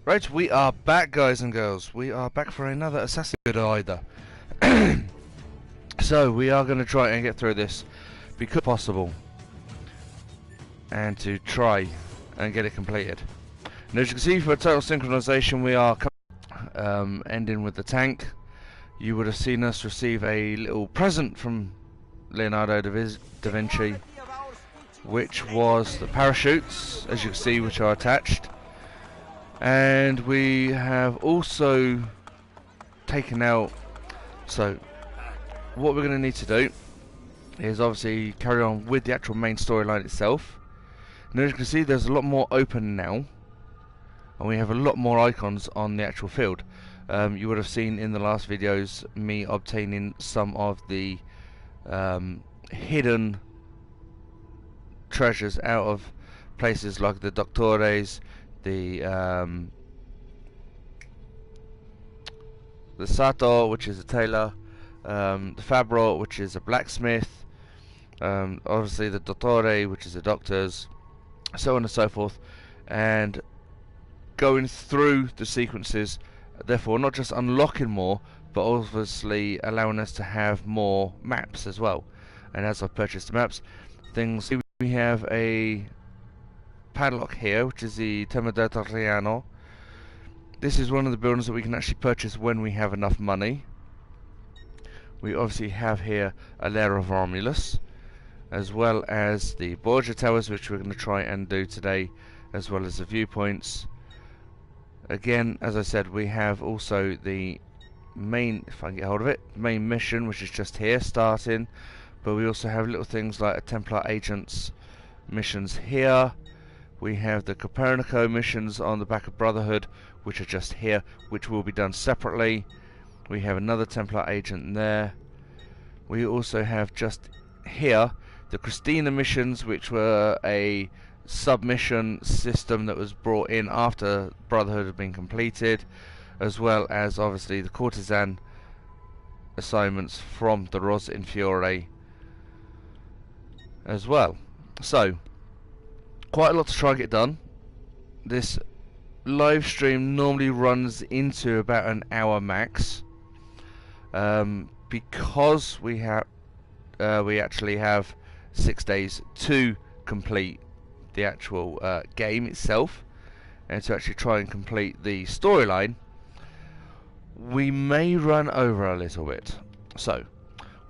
Right, we are back, guys and girls. We are back for another Assassin's Creed either. So we are going to try and get through this because possible, and to try and get it completed. And as you can see, for total synchronization, we are ending with the tank. You would have seen us receive a little present from Leonardo da Vinci, which was the parachutes, as you can see, which are attached. And we have also taken out, so what we're going to need to do is obviously carry on with the actual main storyline itself. And as you can see, there's a lot more open now, and we have a lot more icons on the actual field. You would have seen in the last videos me obtaining some of the hidden treasures out of places like the Doctores, the Sato, which is a tailor, the Fabbro, which is a blacksmith, obviously the Dottore, which is the doctors, so on and so forth, and going through the sequences, therefore not just unlocking more, but obviously allowing us to have more maps as well. And as I've purchased the maps, things, we have a padlock here, which is the Tema d'Adriano. This is one of the buildings that we can actually purchase when we have enough money. We obviously have here a lair of Romulus, as well as the Borgia Towers, which we're going to try and do today, as well as the viewpoints. Again, as I said, we have also the main, if I can get hold of it, main mission, which is just here starting, but we also have little things like a Templar Agents missions here. We have the Copernico missions on the back of Brotherhood, which are just here, which will be done separately. We have another Templar agent there. We also have just here the Christina missions, which were a submission system that was brought in after Brotherhood had been completed, as well as obviously the courtesan assignments from the Ros in Fiore as well. So quite a lot to try and get done. This live stream normally runs into about an hour max, because we actually have 6 days to complete the actual game itself, and to actually try and complete the storyline. We may run over a little bit. So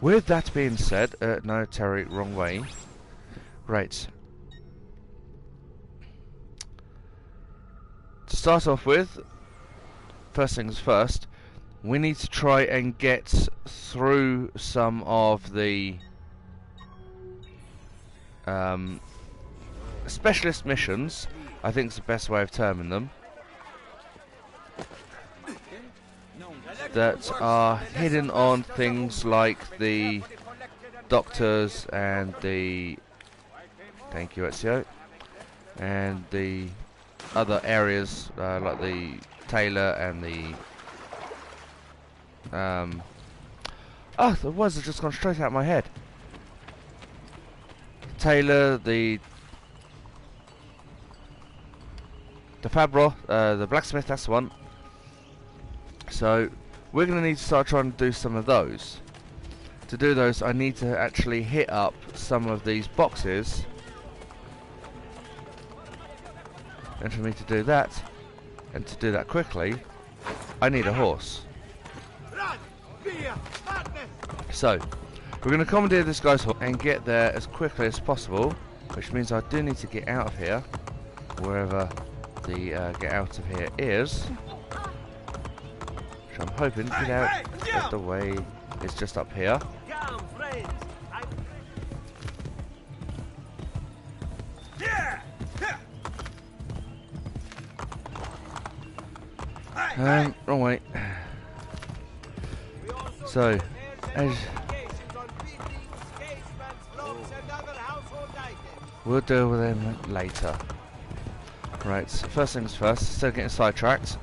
with that being said, no, Terry, wrong way. Right. To start off with, first things first, we need to try and get through some of the specialist missions, I think is the best way of terming them, that are hidden on things like the doctors and the, thank you Ezio, and the other areas like the tailor and the oh, the words have just gone straight out of my head. Tailor, the Fabbro, the blacksmith, that's the one. So we're going to need to start trying to do some of those. To do those, I need to actually hit up some of these boxes. And for me to do that, and to do that quickly, I need a horse. So we're going to commandeer this guy's horse and get there as quickly as possible, which means I do need to get out of here, wherever the get out of here is, which I'm hoping to get out of the way. It's just up here. Wrong way. So, we'll deal with them later. Right, so first things first, instead of getting sidetracked,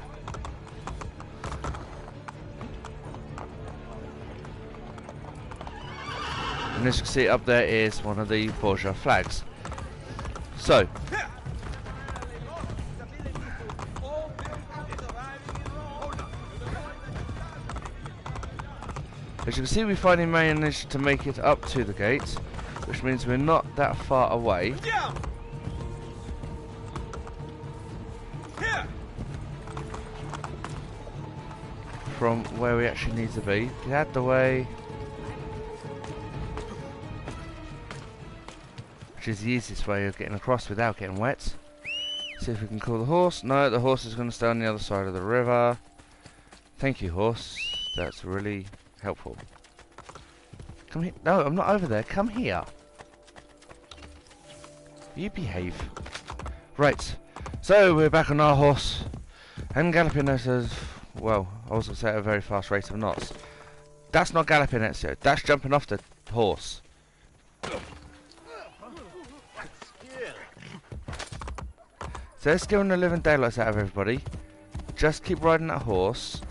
and as you can see up there is one of the Borgia flags. So As you can see, we finally managed to make it up to the gate, which means we're not that far away. From where we actually need to be. Get out the way. Which is the easiest way of getting across without getting wet. See if we can call the horse. No, the horse is going to stay on the other side of the river. Thank you, horse. That's really helpful. Come here. No, I'm not over there. Come here. You behave. Right. So, we're back on our horse. And galloping at a... Well, I was going to say at a very fast rate of knots. That's not galloping, Ezio. That's jumping off the horse. So let's get the living daylights out of everybody. Just keep riding that horse.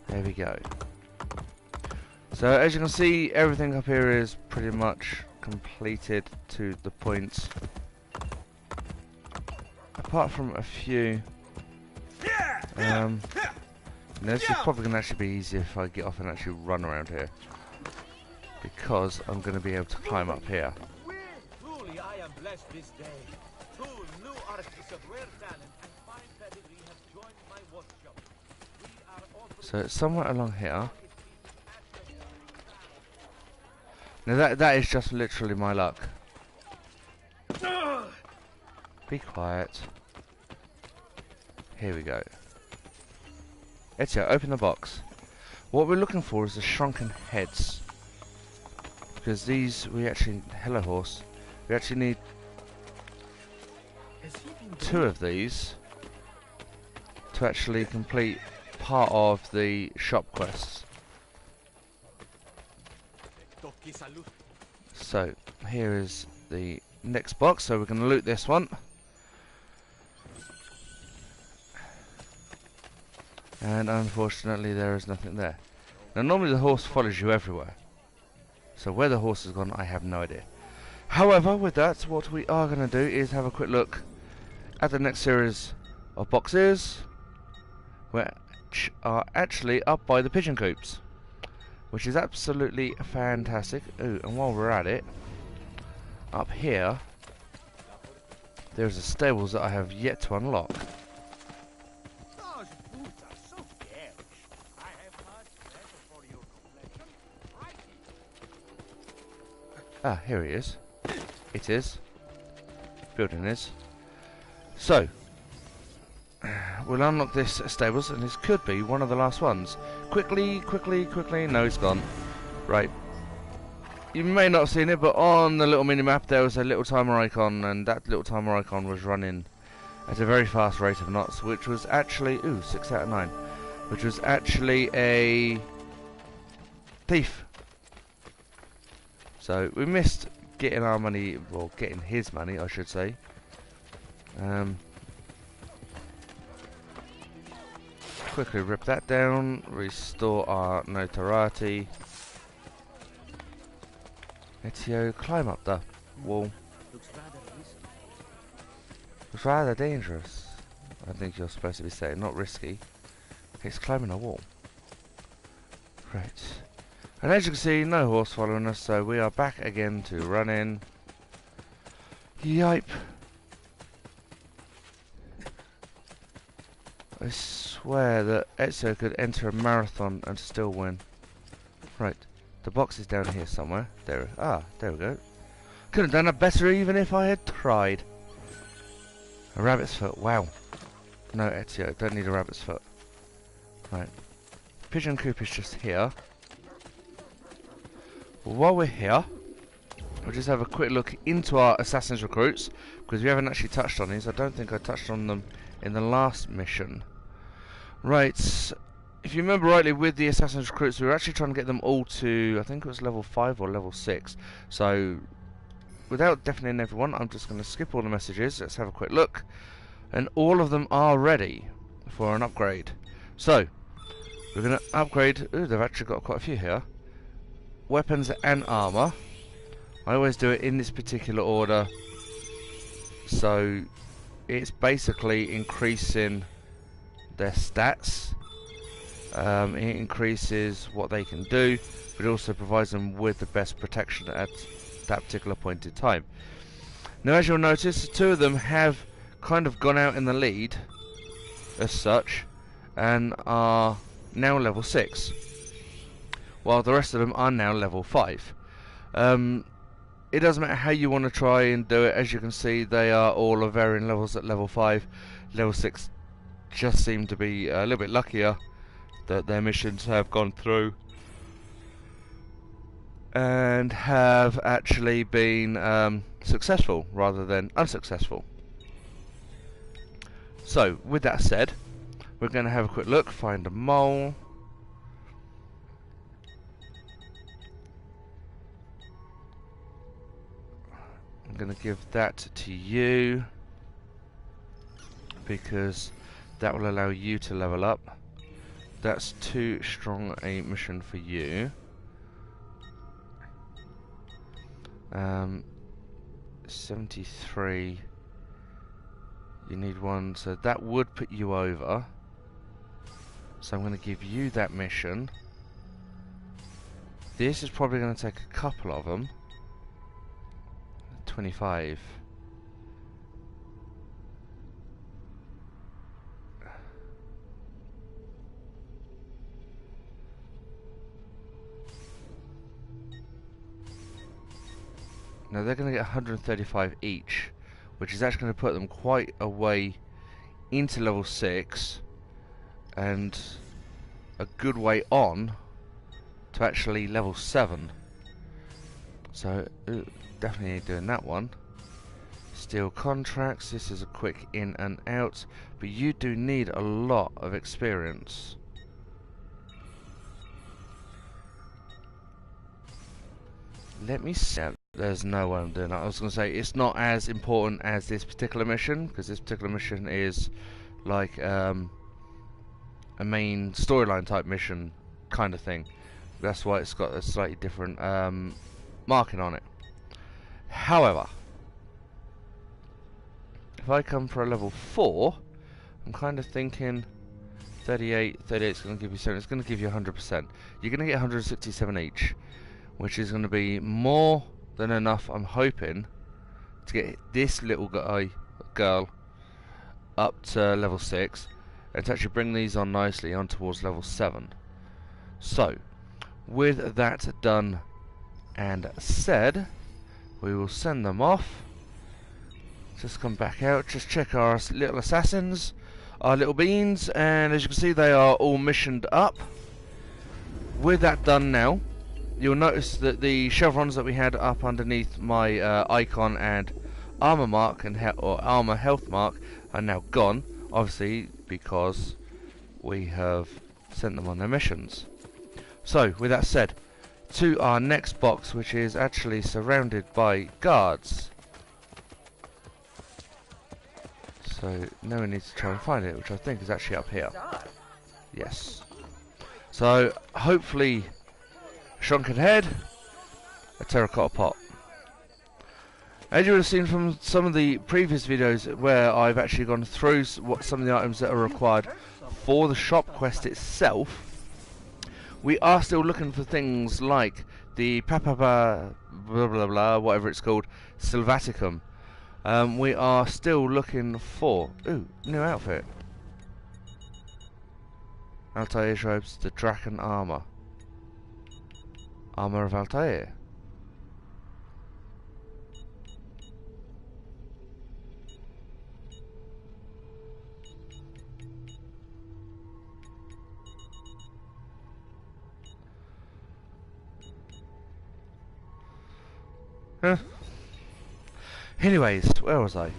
There we go. So as you can see, everything up here is pretty much completed to the point. Apart from a few. This is probably going to actually be easier if I get off and actually run around here. Because I'm going to be able to climb up here. Truly, I am blessed this day. Two new artists of rare talent and fine pedigree have joined my workshop. We are offering... So it's somewhere along here. Now that is just literally my luck. Be quiet. Here we go. Ezio, open the box. What we're looking for is the shrunken heads. Because these, we actually... Hello, horse. We actually need 2 of these to actually complete part of the shop quests. So, here is the next box. So we're going to loot this one. And unfortunately there is nothing there. Now normally the horse follows you everywhere. So where the horse has gone, I have no idea. However, with that, what we are going to do is have a quick look at the next series of boxes, which are actually up by the pigeon coops, which is absolutely fantastic. Ooh, and while we're at it, up here, there's a stables that I have yet to unlock. Ah, here he is. It is. Building is. So, we'll unlock this stables, and this could be one of the last ones. Quickly, quickly, quickly. No, it's gone. Right. You may not have seen it, but on the little mini-map there was a little timer icon, and that little timer icon was running at a very fast rate of knots, which was actually... Ooh, 6 out of 9. Which was actually a... thief. So we missed getting our money, well, getting his money, I should say. Quickly rip that down, restore our notoriety. Ezio, climb up the wall. Looks rather dangerous. I think you're supposed to be saying, not risky. It's climbing a wall. Right. And as you can see, no horse following us, so we are back again to running. Yipe. I swear that Ezio could enter a marathon and still win. Right, the box is down here somewhere. There we go. Could have done it better even if I had tried. A rabbit's foot, wow. No, Ezio, don't need a rabbit's foot. Right, pigeon coop is just here. While we're here, we'll just have a quick look into our Assassin's recruits, because we haven't actually touched on these. I don't think I touched on them in the last mission. Right, if you remember rightly, with the Assassin's recruits, we were actually trying to get them all to, I think it was level 5 or level 6. So, without deafening everyone, I'm just going to skip all the messages. Let's have a quick look. And all of them are ready for an upgrade. So, we're going to upgrade... Ooh, they've actually got quite a few here. Weapons and armor. I always do it in this particular order, so it's basically increasing their stats. It increases what they can do, but it also provides them with the best protection at that particular point in time. Now, as you'll notice, two of them have kind of gone out in the lead as such and are now level 6, while the rest of them are now level 5. It doesn't matter how you want to try and do it. As you can see, they are all of varying levels at level 5. Level 6 just seem to be a little bit luckier that their missions have gone through and have actually been successful rather than unsuccessful. So, with that said, we're going to have a quick look, find a mole. I'm going to give that to you because that will allow you to level up. That's too strong a mission for you. 73. You need one, so that would put you over. So I'm going to give you that mission. This is probably going to take a couple of them. 25. Now they're going to get 135 each, which is actually going to put them quite a way into level 6 and a good way on to actually level 7. So definitely doing that one. Steel contracts, this is a quick in and out, but you do need a lot of experience. Let me see. There's no way I'm doing that. I was going to say it's not as important as this particular mission, because this particular mission is like a main storyline type mission kind of thing. That's why it's got a slightly different marking on it. However, if I come for a level 4, I'm kind of thinking 38 is going to give you 7. It's going to give you 100%. You're going to get 167 each, which is going to be more than enough, I'm hoping, to get this little girl up to level 6 and to actually bring these on nicely on towards level 7. So, with that done and said, we will send them off. Just come back out, just check our little assassins, our little beans, and as you can see they are all missioned up. With that done now, you'll notice that the chevrons that we had up underneath my icon and armor mark and armor health mark are now gone, obviously because we have sent them on their missions. So, with that said, to our next box, which is actually surrounded by guards. So now we need to try and find it, which I think is actually up here. Yes. So hopefully shrunken head, a terracotta pot. As you would have seen from some of the previous videos where I've actually gone through what some of the items that are required for the shop quest itself, we are still looking for things like the blah blah blah, whatever it's called, Sylvaticum. We are still looking for new outfit. Altair's robes, the Draken armor. Armor of Altair. Huh. Anyways, where was I?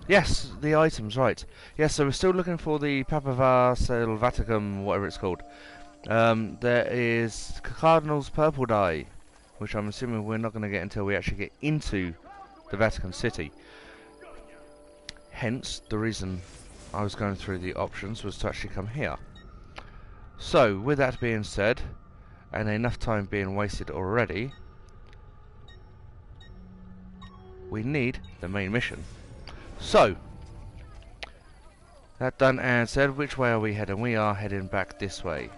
Yes, the items, right. Yes, so we're still looking for the Papava Sylvaticum, whatever it's called. There is Cardinal's Purple Dye, which I'm assuming we're not going to get until we actually get into the Vatican City. Hence, the reason I was going through the options was to actually come here. So, with that being said, and enough time being wasted already, we need the main mission. So, that done and said, which way are we heading? We are heading back this way.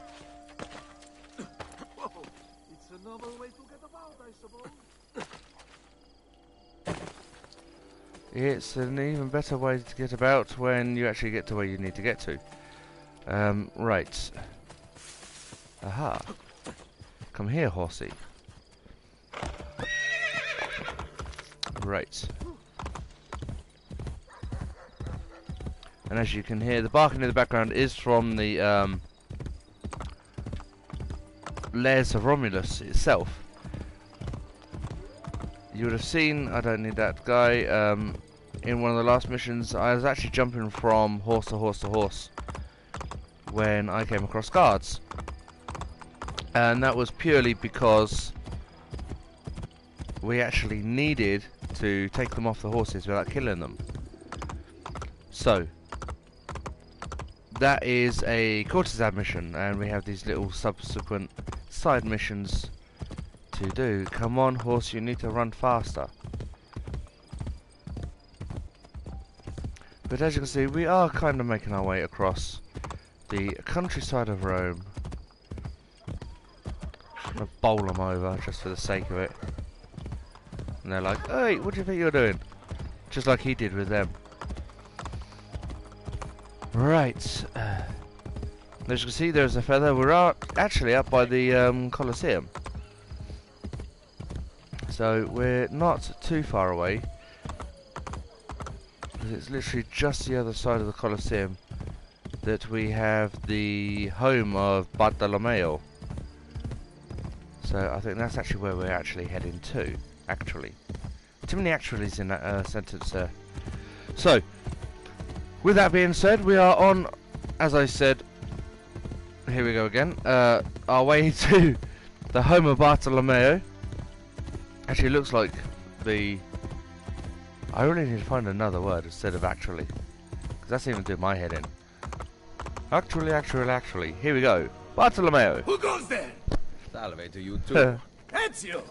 it's an even better way to get about when you actually get to where you need to get to. Right. Aha. Come here, horsey. Right. And as you can hear, the barking in the background is from the layers of Romulus itself. You would have seen, I don't need that guy, in one of the last missions, I was actually jumping from horse to horse to horse when I came across guards. And that was purely because we actually needed to take them off the horses without killing them. So, that is a courtesan mission, and we have these little subsequent side missions to do. Come on, horse, you need to run faster. But as you can see, we are kind of making our way across the countryside of Rome. I'm gonna bowl them over just for the sake of it. And they're like, hey, what do you think you're doing? Just like he did with them. Right. As you can see, there's a feather. We're actually up by the Colosseum. So we're not too far away. It's literally just the other side of the Colosseum that we have the home of Bartolomeo. So I think that's actually where we're actually heading to, actually. Too many actuallys in that sentence there. So, with that being said, we are on, as I said, here we go again, our way to the home of Bartolomeo. Actually, it looks like the... I really need to find another word instead of actually, because that's even doing my head in. Actually. Here we go. Bartolomeo. Who goes there? Salve to you too. Ezio!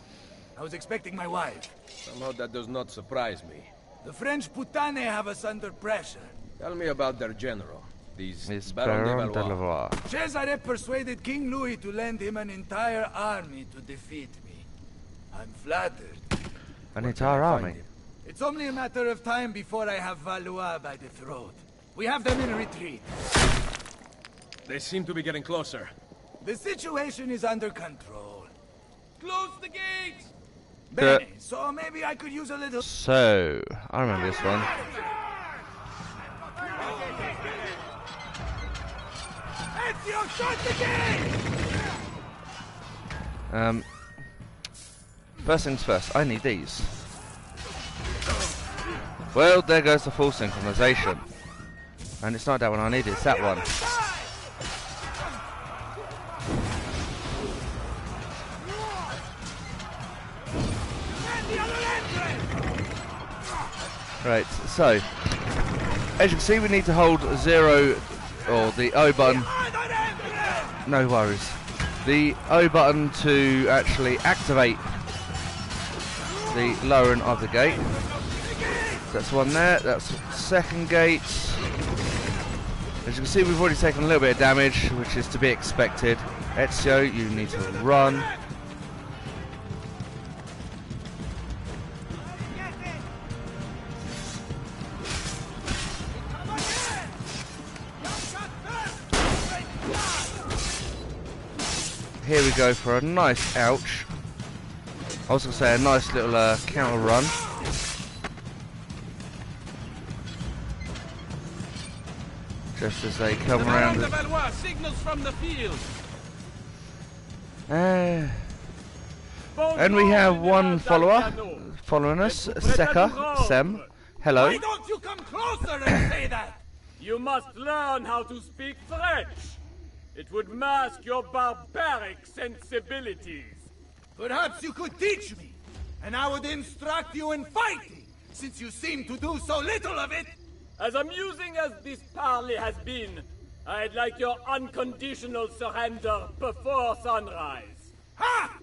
I was expecting my wife. Somehow that does not surprise me. The French putane have us under pressure. Tell me about their general. It's Baron de Valois. Cesare persuaded King Louis to lend him an entire army to defeat me. I'm flattered. An entire army? It's only a matter of time before I have Valois by the throat. We have them in retreat. They seem to be getting closer. The situation is under control. Close the gates! Bene, so maybe I could use a little... So, I remember this one. Ezio, shut the gate! First things first, I need these. Well, there goes the full synchronization. And it's not that one I need, it's that one. Right, so as you can see, we need to hold 0 or the O button. No worries. The O button to actually activate the lowering of the gate. So that's one there. That's second gate. As you can see, we've already taken a little bit of damage, which is to be expected. Ezio, you need to run. Here we go for a nice ouch. I was going to say a nice little counter run. Just as they come around. The Valois signals from the field. And we have one follower following us, Sem. Hello. Why don't you come closer and say that? You must learn how to speak French. It would mask your barbaric sensibilities. Perhaps you could teach me, and I would instruct you in fighting, since you seem to do so little of it. As amusing as this parley has been, I'd like your unconditional surrender before sunrise. Ha!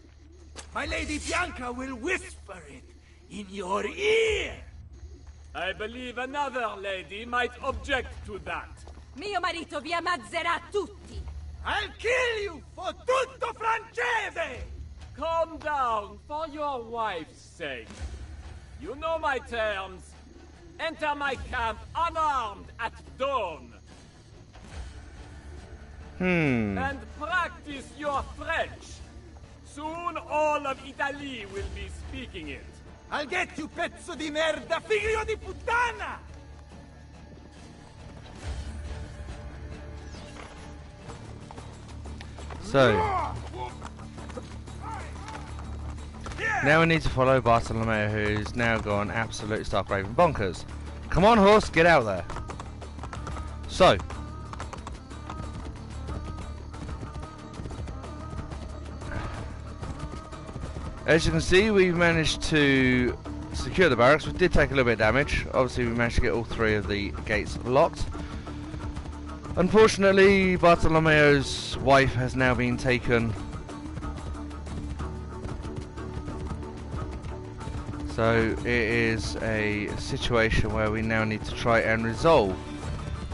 My Lady Bianca will whisper it in your ear. I believe another lady might object to that. Mio marito vi ammazzerà tutti. I'll kill you for tutto francese! Calm down, for your wife's sake. You know my terms. Enter my camp unarmed at dawn. And practice your French. Soon all of Italy will be speaking it. I'll get you, pezzo di merda, figlio di puttana! So, now we need to follow Bartolomeo, who's now gone absolute stark raving bonkers. Come on, horse, get out there. So, as you can see, we've managed to secure the barracks. We did take a little bit of damage. Obviously, we managed to get all 3 of the gates locked. Unfortunately, Bartolomeo's wife has now been taken. So it is a situation where we now need to try and resolve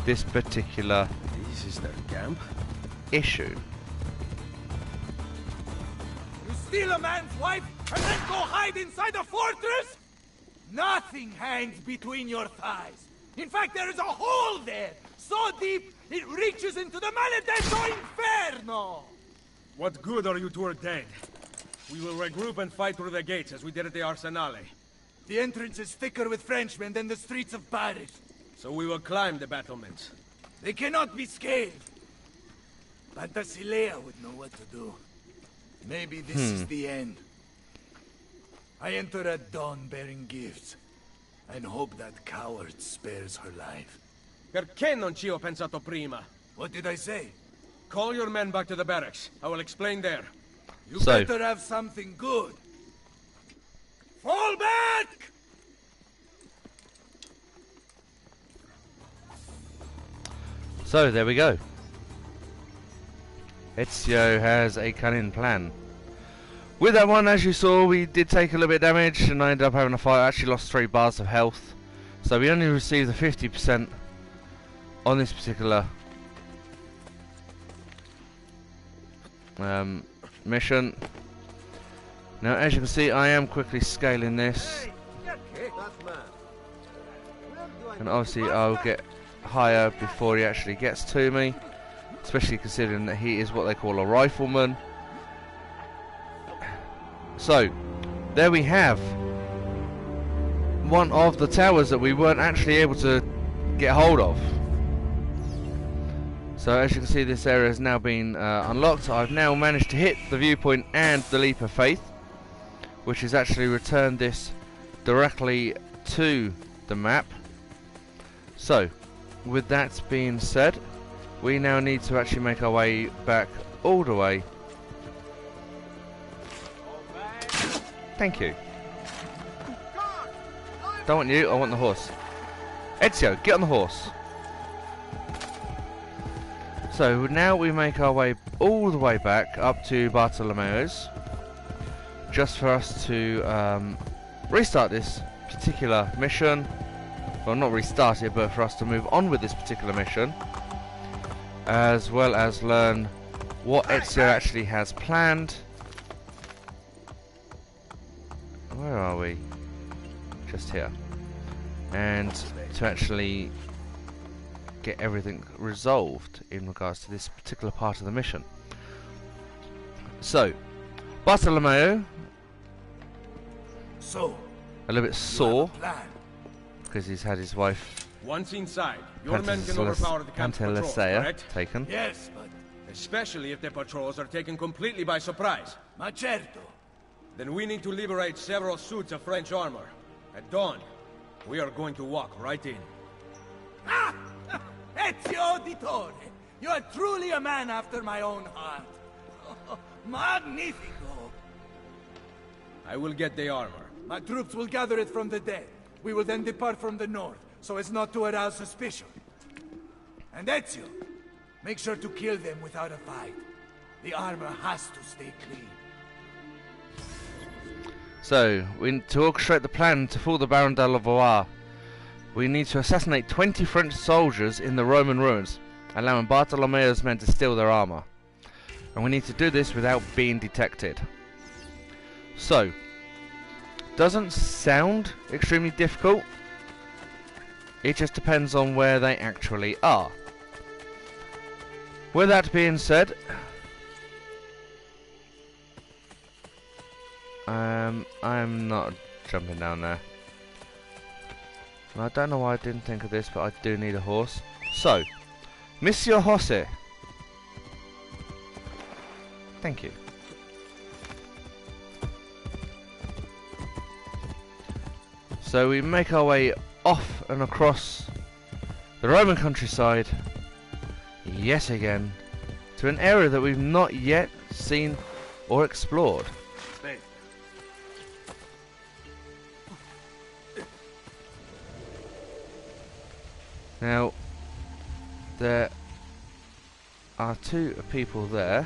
this particular This is their camp? issue. You steal a man's wife and then go hide inside a fortress? Nothing hangs between your thighs. In fact, there is a hole there, so deep it reaches into the maledetto inferno! What good are you two are dead? We will regroup and fight through the gates as we did at the Arsenale. The entrance is thicker with Frenchmen than the streets of Paris. So we will climb the battlements. They cannot be scaled. Pantasilea would know what to do. Maybe this is the end. I enter at dawn bearing gifts, and hope that coward spares her life. Perché non ci ho pensato prima? What did I say? Call your men back to the barracks. I will explain there. You So- better have something good. Fall back! So there we go. Ezio has a cunning plan. With that one, as you saw, we did take a little bit of damage and I ended up having a fight. I actually lost 3 bars of health. So we only received the 50% on this particular mission. Now, as you can see, I am quickly scaling this. And obviously I'll get higher before he actually gets to me. Especially considering that he is what they call a rifleman. So, there we have one of the towers that we weren't actually able to get hold of. So as you can see, this area has now been unlocked. I've now managed to hit the viewpoint and the leap of faith, which has actually returned this directly to the map. So, with that being said, we now need to actually make our way back all the way. Thank you. Don't want you, I want the horse. Ezio, get on the horse. So now we make our way all the way back up to Bartolomeo's, just for us to restart this particular mission. Well, not restart it, but for us to move on with this particular mission, as well as learn what Ezio actually has planned. Where are we? Just here. And to actually get everything resolved in regards to this particular part of the mission. So, Bartolomeo, So, a little bit sore plan. because he's had his wife Once inside, your men can overpower the camp's patrols, correct? taken. Yes, but Especially if the patrols are taken completely by surprise. ma certo. Then we need to liberate several suits of French armor. At dawn, we are going to walk right in. Ah! Ezio Auditore! You are truly a man after my own heart. Magnifico! I will get the armor. My troops will gather it from the dead. We will then depart from the north, so as not to arouse suspicion. And Ezio, make sure to kill them without a fight. The armor has to stay clean. So, to orchestrate the plan to fool the Baron de la Valois, we need to assassinate 20 French soldiers in the Roman ruins, allowing Bartolomeo's men to steal their armor. And we need to do this without being detected. So, doesn't sound extremely difficult, It just depends on where they actually are. With that being said, I'm not jumping down there. And I don't know why I didn't think of this, but I do need a horse. So, Monsieur Hosse. Thank you. So we make our way off and across the Roman countryside, yet again, to an area that we've not yet seen or explored. Now, there are two people there.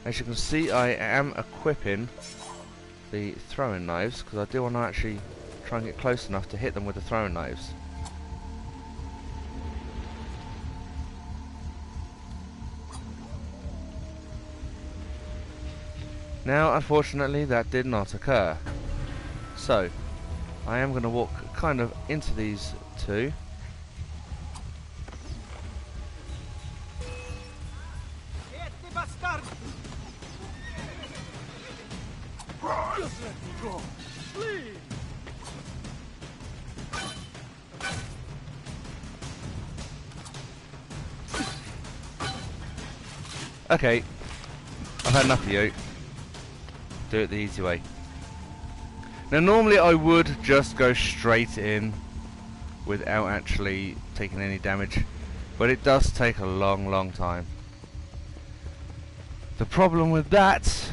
As you can see, I am equipping the throwing knives, because I do want to actually try and get close enough to hit them with the throwing knives. Now, unfortunately, that did not occur. So, I am going to walk kind of into these two. Just let me go, please. Okay, I've had enough of you. Do it the easy way. Now normally I would just go straight in without actually taking any damage, but it does take a long time. The problem with that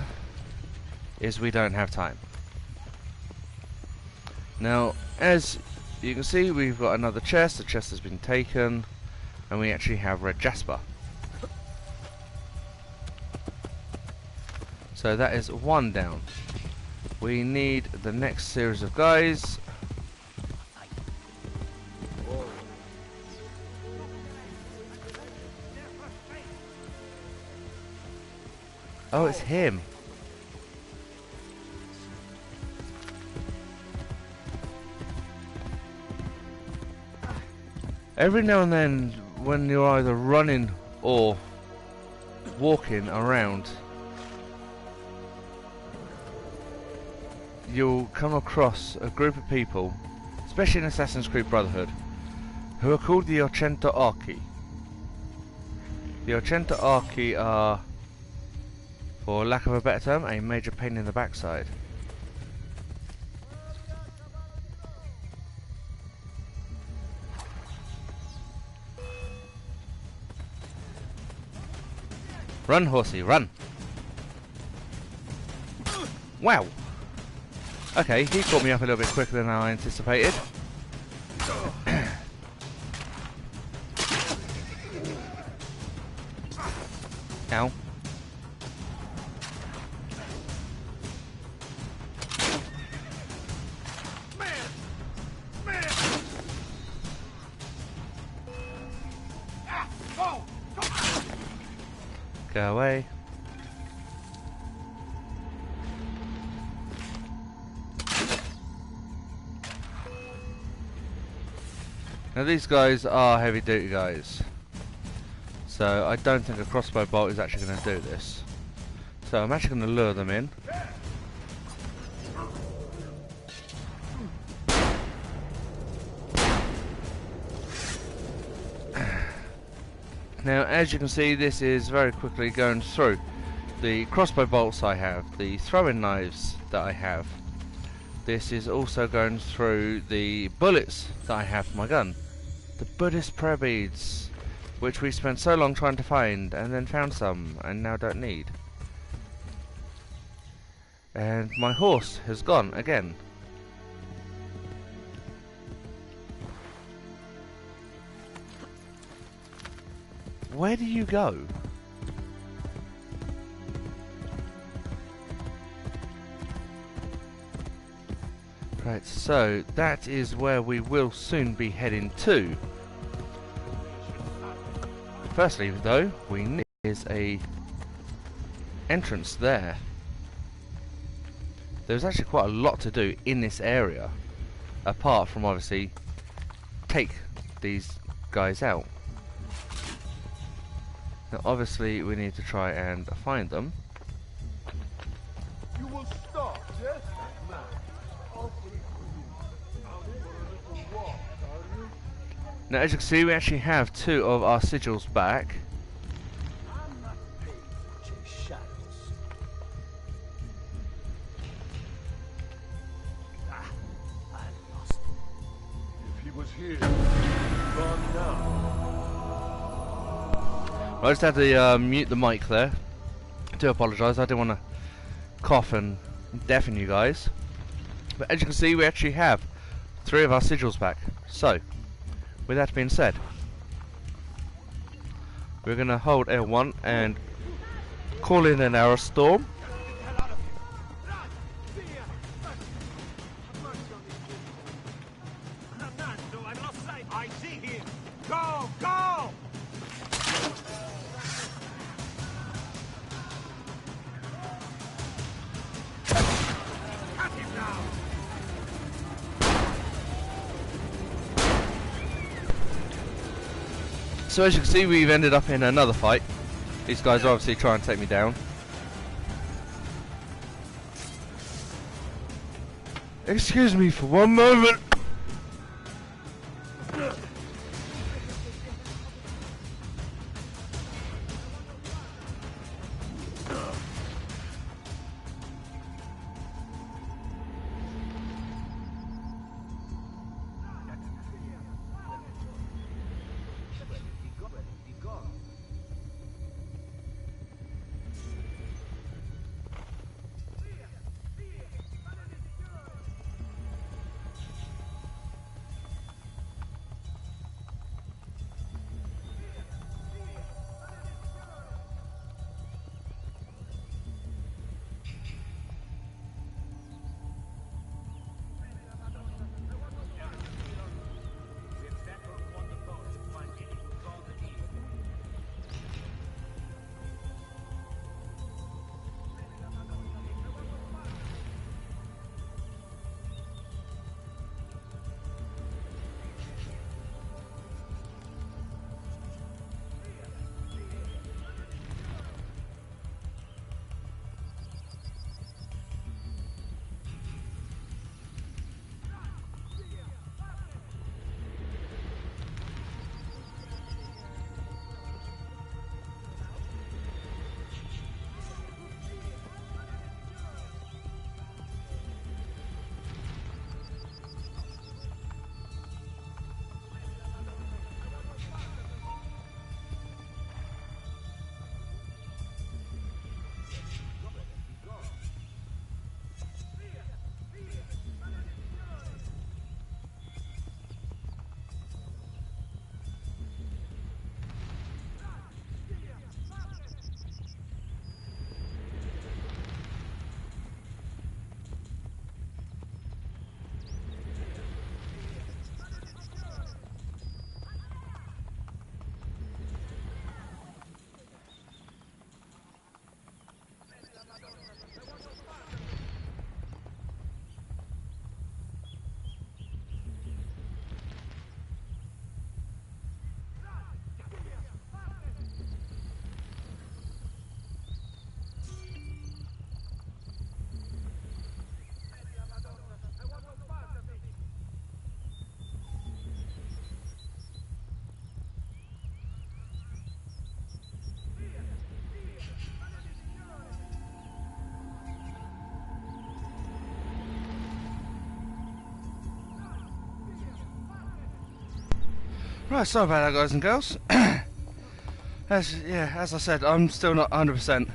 is we don't have time. Now, as you can see, we've got another chest. The chest has been taken, and we actually have red jasper. So that is one down. We need the next series of guys. Oh, it's him. Every now and then, when you're either running or walking around, you'll come across a group of people, especially in Assassin's Creed Brotherhood, who are called the Ochenta Archi. The Ochenta Archi are, for lack of a better term, a major pain in the backside. Run, horsey, run! Wow! Okay, he caught me up a little bit quicker than I anticipated. Ow. Go away. Now these guys are heavy duty guys, so I don't think a crossbow bolt is actually going to do this. So I'm actually going to lure them in. Now, as you can see, this is very quickly going through the crossbow bolts I have, the throwing knives that I have. This is also going through the bullets that I have for my gun. The Buddhist prayer beads, which we spent so long trying to find, and then found some, and now don't need. And my horse has gone again. Where do you go? Right, so that is where we will soon be heading to. Firstly, though, we need is a entrance there. There's actually quite a lot to do in this area. apart from obviously take these guys out. Now obviously we need to try and find them. You will stop, yes? Now, I'll put it for you. Out for a little walk, are you? Now as you can see, we actually have 2 of our sigils back. I'm not paid to chase shadows. I lost him. If he was here, he'd be gone now. I just had to mute the mic there. I do apologise, I didn't want to cough and deafen you guys. But as you can see, we actually have 3 of our sigils back. So, with that being said, we're going to hold L1 and call in an arrow storm. I see him! Go! Go! Cut him now! So as you can see, we've ended up in another fight. These guys are obviously trying to take me down. Excuse me for one moment. Right, sorry about that, guys and girls. As I said, I'm still not 100%.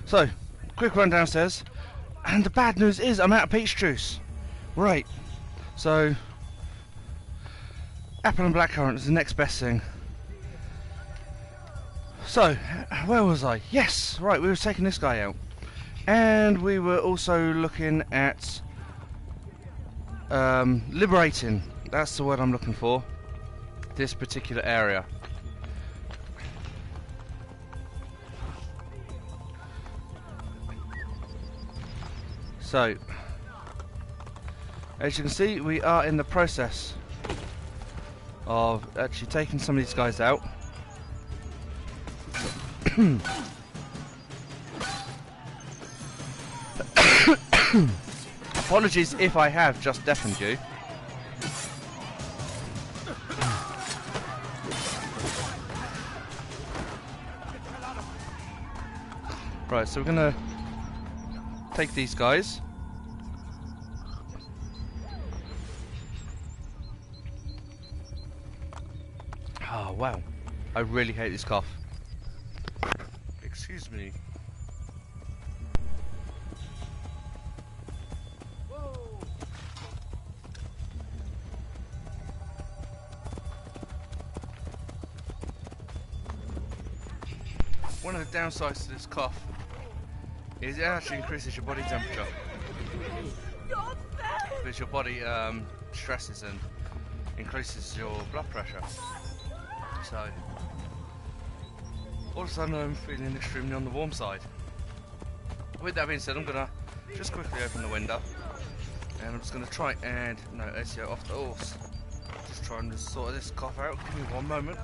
So, quick run downstairs. And the bad news is I'm out of peach juice. Right, so apple and blackcurrant is the next best thing. So, where was I? Yes, right, we were taking this guy out. And we were also looking at liberating. That's the word I'm looking for. This particular area. So As you can see, we are in the process of actually taking some of these guys out. Apologies if I have just deafened you. Right, so we're gonna take these guys. Oh wow, I really hate this cough. Excuse me. One of the downsides to this cough is it actually increases your body temperature. Because your body stresses and increases your blood pressure. So, all of a sudden I'm feeling extremely on the warm side. With that being said, I'm going to just quickly open the window. And I'm just going to try and, no, Ezio off the horse. Just trying to sort this cough out. Give me one moment.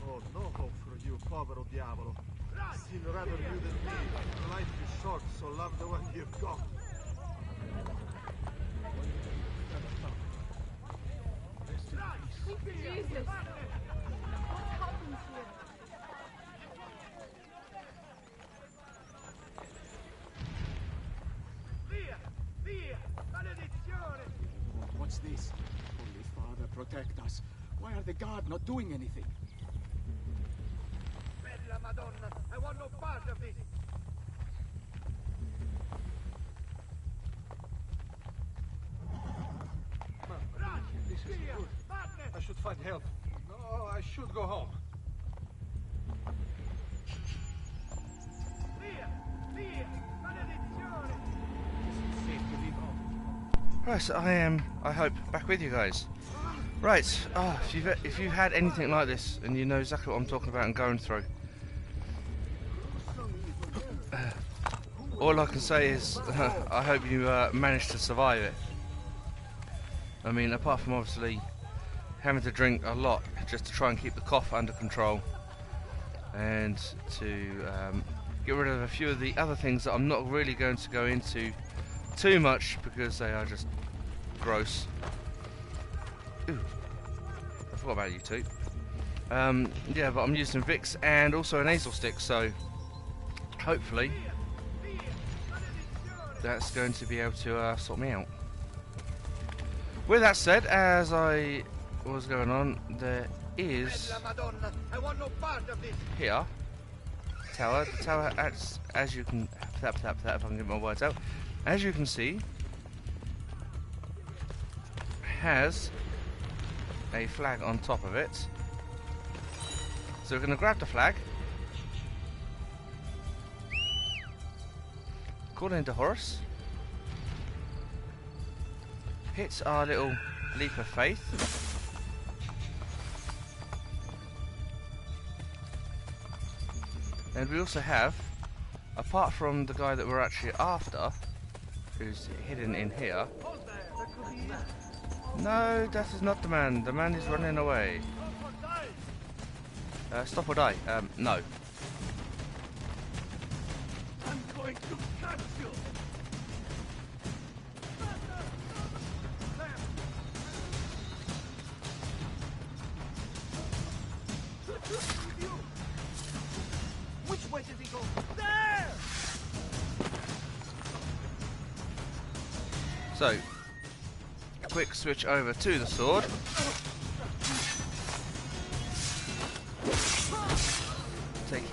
Oh, no hope for you, povero diavolo. Still rather you than me. Life is short, so love the one you've got. Jesus! What happened here? What's this? Holy Father, protect us. Why are the guard not doing anything? Bella Madonna, I want no part of this. This is good. I should find help. No, I should go home. Right, so I hope, back with you guys. Right, if you've had anything like this, and you know exactly what I'm talking about and going through, all I can say is, I hope you managed to survive it. I mean, apart from obviously having to drink a lot just to try and keep the cough under control, and to get rid of a few of the other things that I'm not really going to go into too much because they are just gross. Ooh, I forgot about you two. Yeah, but I'm using Vicks and also a nasal stick, so hopefully that's going to be able to sort me out. With that said, as I was going on, there is here tower. The tower, as you can tap if I can get my words out. As you can see, has a flag on top of it. So we're going to grab the flag. According to Horus, hit our little leap of faith. And we also have, apart from the guy that we're actually after, who's hidden in here. No, that is not the man. The man is running away. Stop or die. No. I'm going to catch you! Which way did he go? There! So, quick switch over to the sword.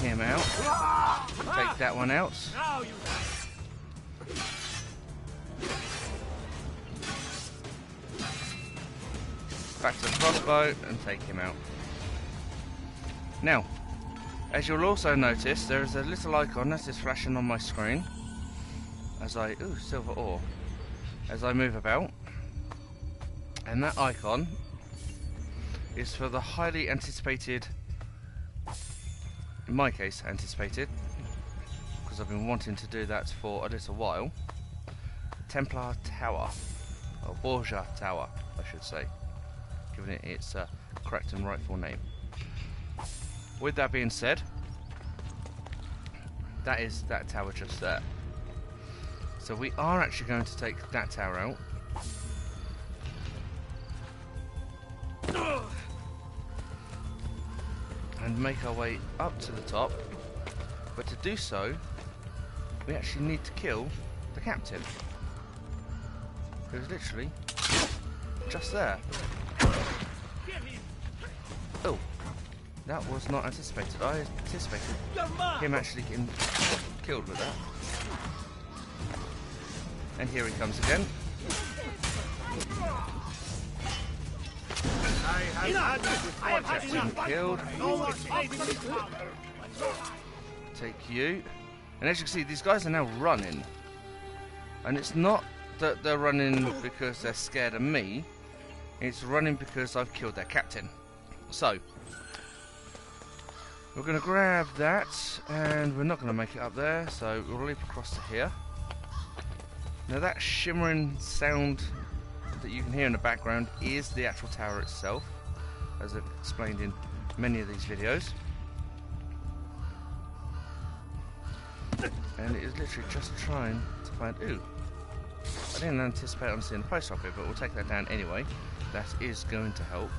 him out. Take that one out. Now you Back to the crossbow and take him out. Now, as you'll also notice, there is a little icon that is flashing on my screen as I... ooh, silver ore. As I move about. And that icon is for the highly anticipated, in my case anticipated, because I've been wanting to do that for a little while, Templar Tower, or Borgia Tower I should say, giving it its correct and rightful name. With that being said, that is that tower just there. So we are actually going to take that tower out. And make our way up to the top, but to do so we actually need to kill the captain, who's literally just there. Oh, that was not anticipated. I anticipated him actually getting killed with that. And here he comes again. Captain killed. Take you. And as you can see, these guys are now running. And it's not that they're running because they're scared of me. It's running because I've killed their captain. So, we're going to grab that, and we're not going to make it up there, so we'll leap across to here. Now that shimmering sound that you can hear in the background is the actual tower itself, as I've explained in many of these videos. And it is literally just trying to find... ooh, I didn't anticipate on seeing the post up here, but we'll take that down anyway. That is going to help.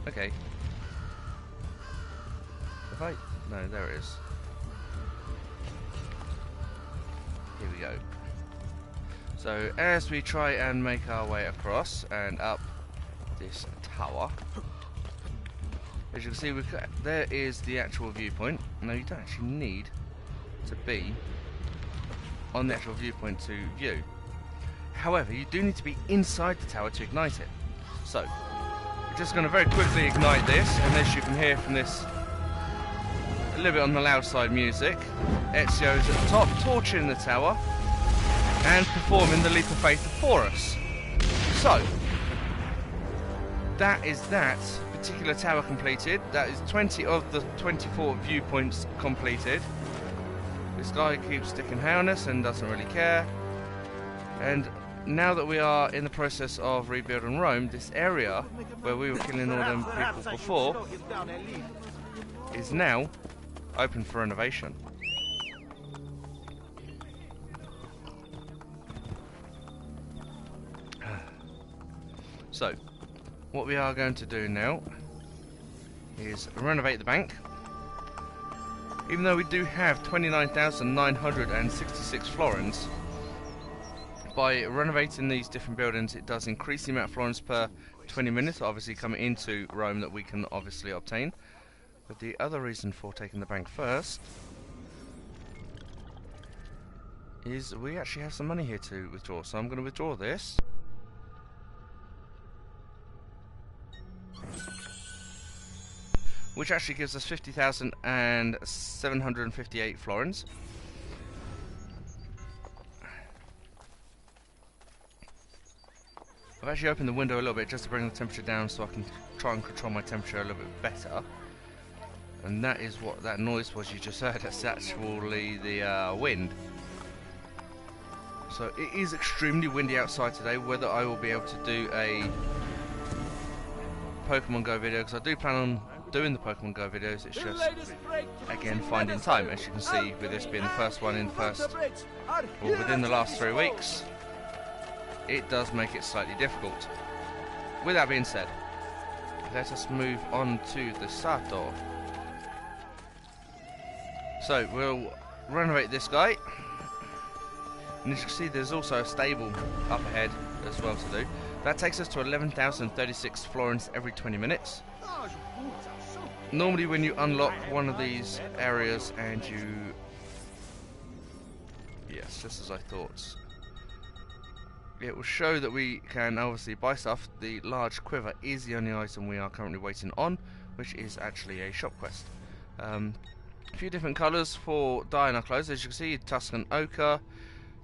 Okay. If I... no, there it is. Here we go. So as we try and make our way across and up this tower, as you can see, there is the actual viewpoint. Now you don't actually need to be on the actual viewpoint to view. However, you do need to be inside the tower to ignite it. So we're just going to very quickly ignite this, and as you can hear from this a little bit on the loud side music, Ezio's at the top, torching the tower and performing the leap of faith for us. So that is that particular tower completed. That is 20 of the 24 viewpoints completed. This guy keeps sticking harness and doesn't really care. And now that we are in the process of rebuilding Rome, this area where we were killing all them people before is now open for renovation. So, what we are going to do now is renovate the bank. Even though we do have 29,966 florins, by renovating these different buildings it does increase the amount of florins per 20 minutes, obviously coming into Rome, that we can obviously obtain. But the other reason for taking the bank first is we actually have some money here to withdraw, so I'm going to withdraw this. Which actually gives us 50,758 florins. I've actually opened the window a little bit just to bring the temperature down so I can try and control my temperature a little bit better. And that is what that noise was you just heard. That's actually the wind. So it is extremely windy outside today. Whether I will be able to do a Pokemon Go video, because I do plan on doing the Pokemon Go videos, it's just again finding time. As you can see, with this being the first one in the first, or within the last 3 weeks, it does make it slightly difficult. With that being said, let us move on to the Sato. So we'll renovate this guy, and as you can see there's also a stable up ahead as well to do. That takes us to 11,036 florins every 20 minutes. normally when you unlock one of these areas and you... Yes, just as I thought. It will show that we can obviously buy stuff. The large quiver is the only item we are currently waiting on, which is actually a shop quest. A few different colours for dyeing our clothes. As you can see, Tuscan Ochre,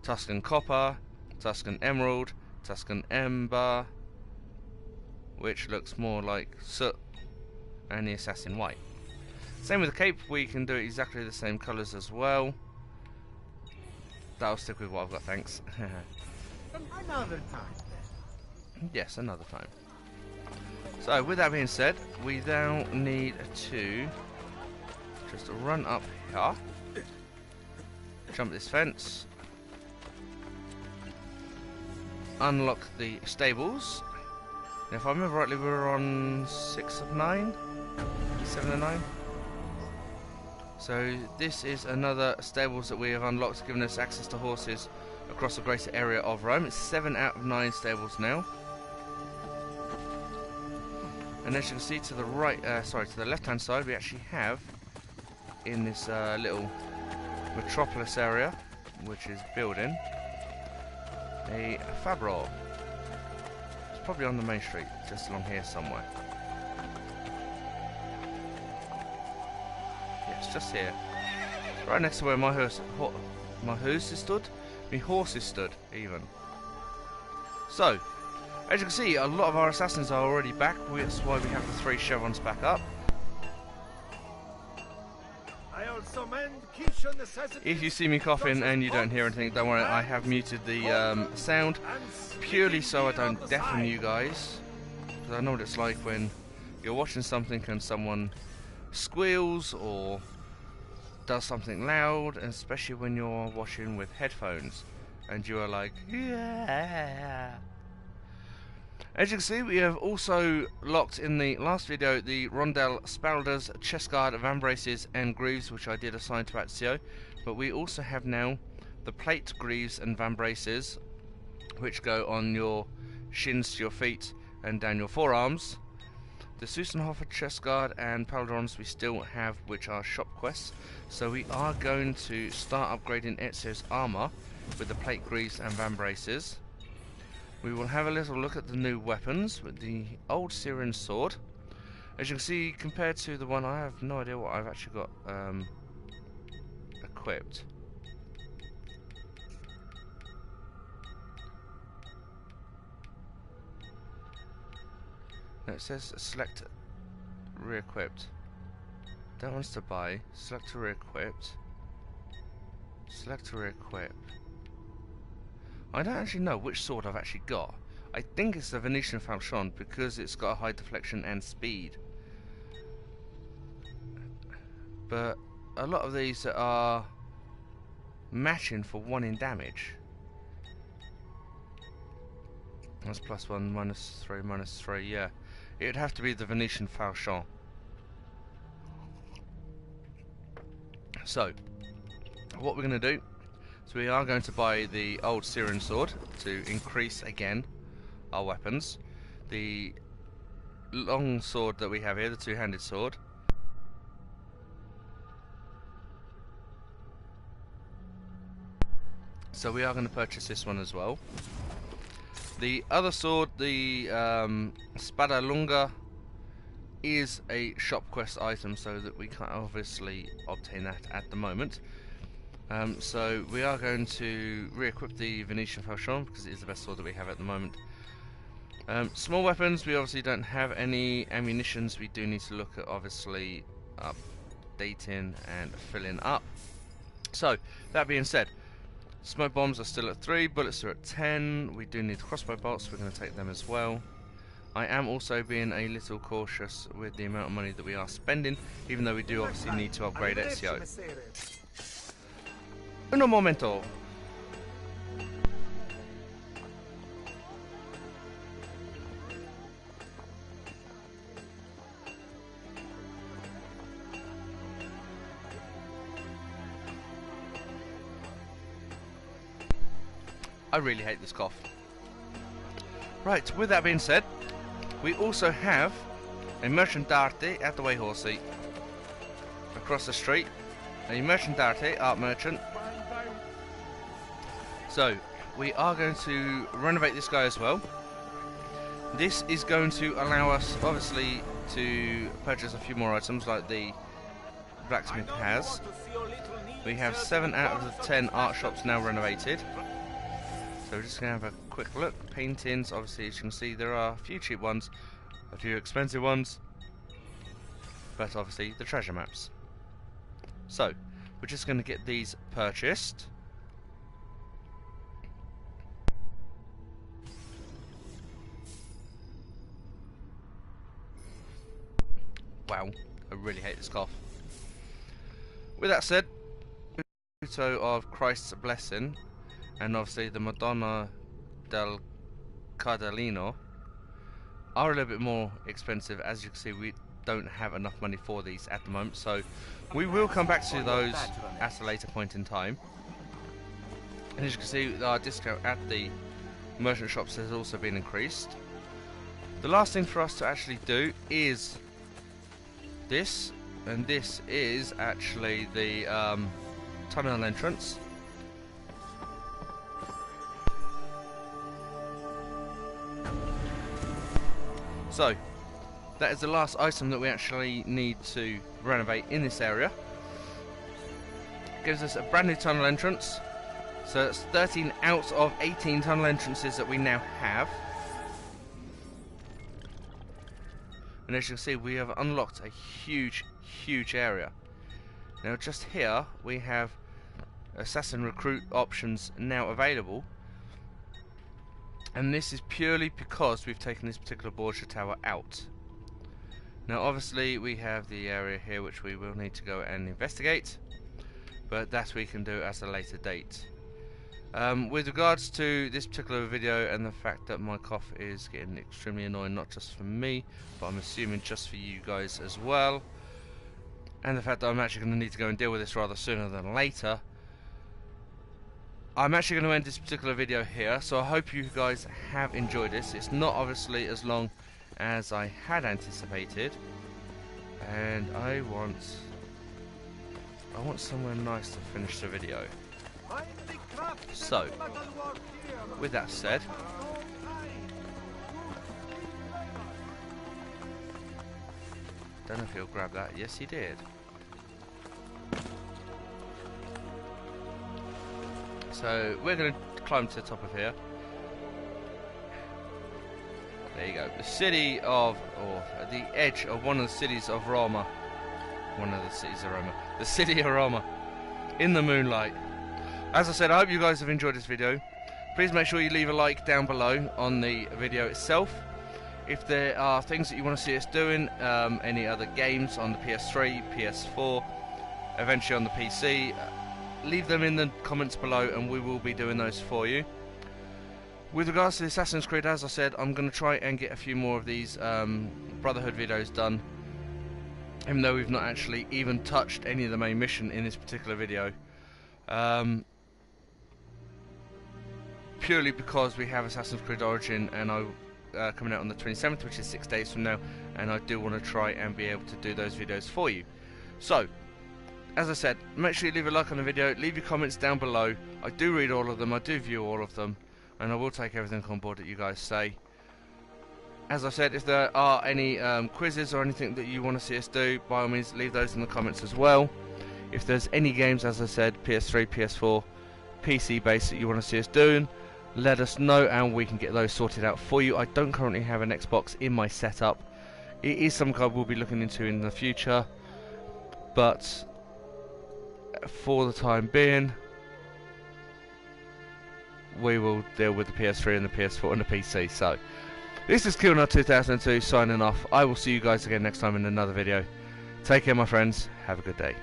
Tuscan Copper, Tuscan Emerald, Tuscan Ember, which looks more like soot, and the Assassin White. Same with the cape, we can do exactly the same colours as well. That'll stick with what I've got, thanks. Another time. Yes, another time. So, with that being said, we now need to just run up here, jump this fence, unlock the stables. And if I remember rightly, we're on 6 of 9? 7 of 9? So this is another stables that we have unlocked, giving us access to horses across a greater area of Rome. It's 7 out of 9 stables now. And as you can see to the right, to the left-hand side, we actually have in this little metropolis area, which is building, a Fabro. It's probably on the main street, just along here somewhere. Yes, just here. Right next to where my horse stood, even. So, as you can see, a lot of our assassins are already back. That's why we have the 3 chevrons back up. I also mend quiche on necessity. If you see me coughing and you don't hear anything, don't worry, I have muted the sound purely so I don't deafen you guys. Because I know what it's like when you're watching something and someone squeals or does something loud, and especially when you're watching with headphones and you are like, yeah. As you can see, we have also locked in the last video the Rondel Spalders, Chestguard, Vambraces and Greaves, which I did assign to Ezio, but we also have now the Plate Greaves and Vambraces, which go on your shins to your feet and down your forearms. The Susenhofer Chestguard and Paladrons we still have, which are shop quests, so we are going to start upgrading Ezio's armour with the Plate Greaves and Vambraces. We will have a little look at the new weapons with the old Syrian sword. As you can see, compared to the one, I have no idea what I've actually got equipped. No, it says select re-equipped. That one's to buy. Select to re-equipped. Select to re-equip. I don't actually know which sword I've actually got. I think it's the Venetian Falchion because it's got a high deflection and speed. But a lot of these are matching for 1 in damage. That's +1, -3, -3, yeah. It would have to be the Venetian Falchion. So, what we're going to do, so we are going to buy the old Syrian sword to increase again our weapons. The long sword that we have here, the two-handed sword. So we are going to purchase this one as well. The other sword, the Spada Lunga, is a shop quest item, so that we can't obviously obtain that at the moment. So we are going to re-equip the Venetian Falchion because it is the best sword that we have at the moment. Small weapons, we obviously don't have any ammunitions. We do need to look at obviously updating and filling up. So that being said, smoke bombs are still at 3, bullets are at 10. We do need crossbow bolts, we're going to take them as well. I am also being a little cautious with the amount of money that we are spending, even though we do obviously need to upgrade Ezio. Un momento. I really hate this cough. Right, with that being said, we also have a merchant d'arte at the way horsey. Across the street, a merchant d'arte, art merchant. So, we are going to renovate this guy as well. This is going to allow us, obviously, to purchase a few more items like the blacksmith has. We have 7 out of the 10 art shops now renovated. So we're just going to have a quick look. Paintings, obviously, as you can see, there are a few cheap ones, a few expensive ones, but obviously the treasure maps. So, we're just going to get these purchased. Wow, I really hate this cough. With that said, the photo of Christ's Blessing and obviously the Madonna del Cardellino are a little bit more expensive. As you can see, we don't have enough money for these at the moment, so we will come back to those at a later point in time. And as you can see, our discount at the merchant shops has also been increased. The last thing for us to actually do is this, and this is actually the tunnel entrance. So, that is the last item that we actually need to renovate in this area. Gives us a brand new tunnel entrance. So that's 13 out of 18 tunnel entrances that we now have. And as you can see, we have unlocked a huge, huge area. Now just here, we have assassin recruit options now available. And this is purely because we've taken this particular Borgia tower out. Now obviously we have the area here which we will need to go and investigate, but that we can do at a later date. With regards to this particular video and the fact that my cough is getting extremely annoying, not just for me, but I'm assuming just for you guys as well, and the fact that I'm actually going to need to go and deal with this rather sooner than later, I'm actually going to end this particular video here. So I hope you guys have enjoyed this. It's not obviously as long as I had anticipated, and I want somewhere nice to finish the video. So, with that said, don't know if he'll grab that. Yes, he did. So we're going to climb to the top of here. There you go. The city of, or the edge of one of the cities of Roma. One of the cities of Roma. The city of Roma. In the moonlight. As I said, I hope you guys have enjoyed this video. Please make sure you leave a like down below on the video itself. If there are things that you want to see us doing, any other games on the PS3, PS4, eventually on the PC, leave them in the comments below and we will be doing those for you. With regards to the Assassin's Creed, as I said, I'm going to try and get a few more of these Brotherhood videos done, even though we've not actually even touched any of the main mission in this particular video. Purely because we have Assassin's Creed Origin and coming out on the 27th, which is 6 days from now, and I do want to try and be able to do those videos for you. So, as I said, make sure you leave a like on the video, leave your comments down below. I do read all of them, I do view all of them, and I will take everything on board that you guys say. As I said, if there are any quizzes or anything that you want to see us do, by all means leave those in the comments as well. If there's any games, as I said, PS3, PS4, PC based that you want to see us doing, let us know and we can get those sorted out for you. I don't currently have an Xbox in my setup. It is something I will be looking into in the future, but for the time being we will deal with the PS3 and the PS4 and the PC. So this is Kilnar2002 signing off. I will see you guys again next time in another video. Take care my friends, have a good day.